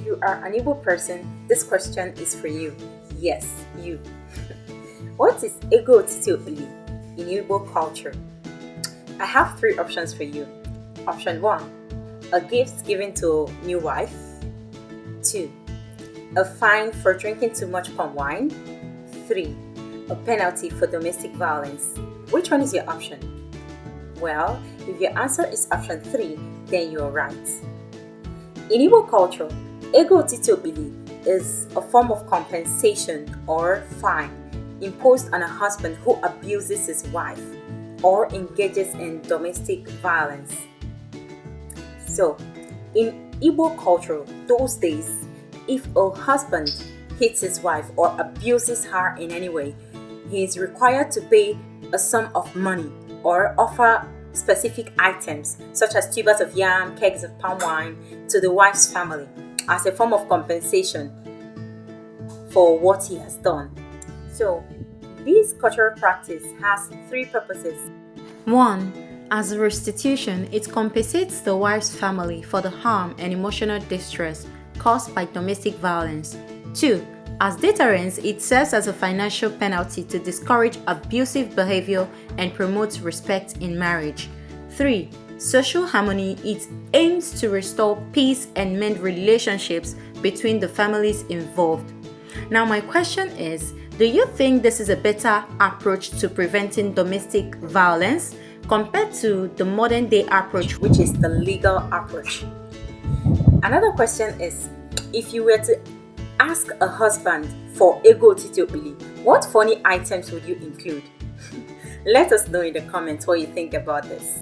you are an Igbo person, this question is for you. Yes, you. What is Otiti Okpili in Igbo culture? I have three options for you. Option 1, a gift given to new wife. 2, a fine for drinking too much palm wine. 3, a penalty for domestic violence. Which one is your option? Well, if your answer is option 3, then you are right. In Igbo culture, Otiti Okpili is a form of compensation or fine imposed on a husband who abuses his wife or engages in domestic violence. So, in Igbo culture, those days, if a husband hits his wife or abuses her in any way, he is required to pay a sum of money or offer specific items such as tubers of yam, kegs of palm wine to the wife's family as a form of compensation for what he has done. So, this cultural practice has three purposes. 1. As a restitution, it compensates the wife's family for the harm and emotional distress caused by domestic violence. 2. As deterrence, it serves as a financial penalty to discourage abusive behavior and promote respect in marriage. 3. Social harmony, it aims to restore peace and mend relationships between the families involved. Now, my question is, do you think this is a better approach to preventing domestic violence compared to the modern day approach, which is the legal approach? Another question is, if you were to ask a husband for Otiti Okpili, what funny items would you include? Let us know in the comments what you think about this.